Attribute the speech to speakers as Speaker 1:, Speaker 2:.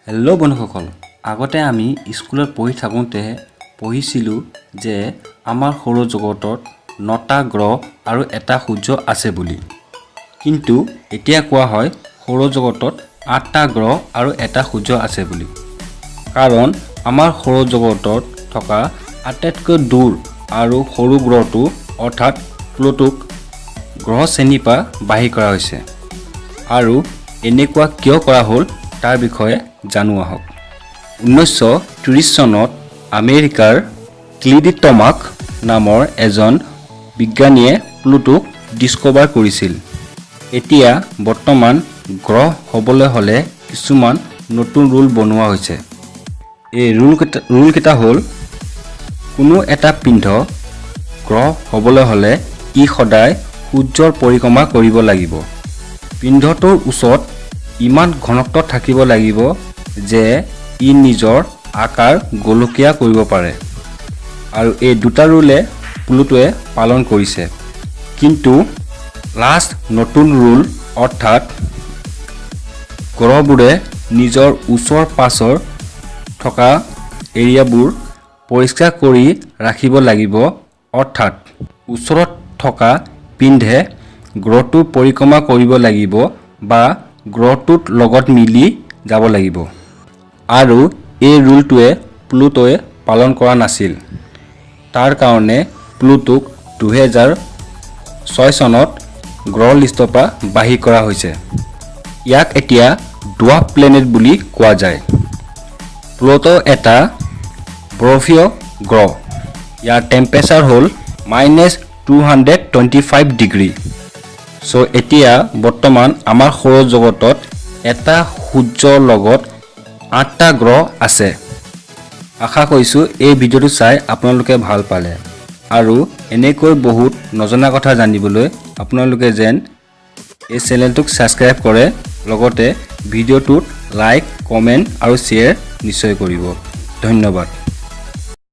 Speaker 1: Hello' বন্ধুসকল, আগতে আমি স্কুলত পঢ়ি থাকোঁতে পঢ়িছিলোঁ যে আমাৰ সৌৰজগতত 9টা গ্ৰহ আৰু এটা সূৰ্য আছে বুলি। কিন্তু এতিয়া কোৱা হয় সৌৰজগতত 8টা গ্ৰহ আৰু এটা সূৰ্য আছে বুলি। কাৰণ আমাৰ সৌৰজগতত থকা আটাইতকৈ দূৰ আৰু সৰু গ্ৰহটো অৰ্থাৎ প্লুটোক গ্ৰহ শ্ৰেণীৰ পৰা বাহিৰ কৰা হৈছে। আৰু এনেকুৱা কিয় কৰা হ'ল তাৰ বিষয়ে জানো আহক। 1930 চনত আমেৰিকাৰ ক্লিডি টমাক নামৰ এজন বিজ্ঞানীয়ে প্লুটোক ডিস্কভাৰ কৰিছিল। এতিয়া বৰ্তমান গ্ৰহ হ'বলৈ হ'লে কিছুমান নতুন ৰুল বনোৱা হৈছে। এই ৰুল কেইটা হ'ল, কোনো এটা পিণ্ড গ্ৰহ হ'বলৈ হ'লে ই সদায় সূৰ্যৰ পৰিক্ৰমা কৰিব লাগিব। পিণ্ডটোৰ ওচৰত ইমান ঘনত্ব থাকিব লাগিব যে ই নিজৰ আকাৰ গোলকীয়া কৰিব পাৰে। আৰু এই দুটা ৰুলে প্লুটোৱে পালন কৰিছে। কিন্তু লাষ্ট নতুন ৰুল অৰ্থাৎ গ্ৰহবোৰে নিজৰ ওচৰ পাছৰ থকা এৰিয়াবোৰ পৰিষ্কাৰ কৰি ৰাখিব লাগিব, অৰ্থাৎ ওচৰত থকা পিণ্ডে গ্ৰহটোৰ পৰিক্ৰমা কৰিব লাগিব বা গ্ৰহটোৰ লগত মিলি যাব লাগিব। আৰু এই ৰুলটোৱে প্লুটোৱে পালন কৰা নাছিল। তাৰ কাৰণে প্লুটোক 2006 চনত গ্ৰহ লিষ্টৰ পৰা বাহিৰ কৰা হৈছে। ইয়াক এতিয়া ডুৱাৰ্ফ প্লেনেট বুলি কোৱা যায়। প্লুটো এটা বৰফীয় গ্ৰহ। ইয়াৰ টেম্পাৰেচাৰ হ'ল -225 ডিগ্ৰী। চ' এতিয়া বৰ্তমান আমাৰ সৌৰজগতত এটা সূৰ্যৰ লগত 8টা গ্ৰহ আছে। আশা কৰিছোঁ এই ভিডিঅ'টো চাই আপোনালোকে ভাল পালে। আৰু এনেকৈ বহুত নজনা কথা জানিবলৈ আপোনালোকে যেন এই চেনেলটোক ছাবস্ক্ৰাইব কৰে, লগতে ভিডিঅ'টোত লাইক, কমেণ্ট আৰু শ্বেয়াৰ নিশ্চয় কৰিব। ধন্যবাদ।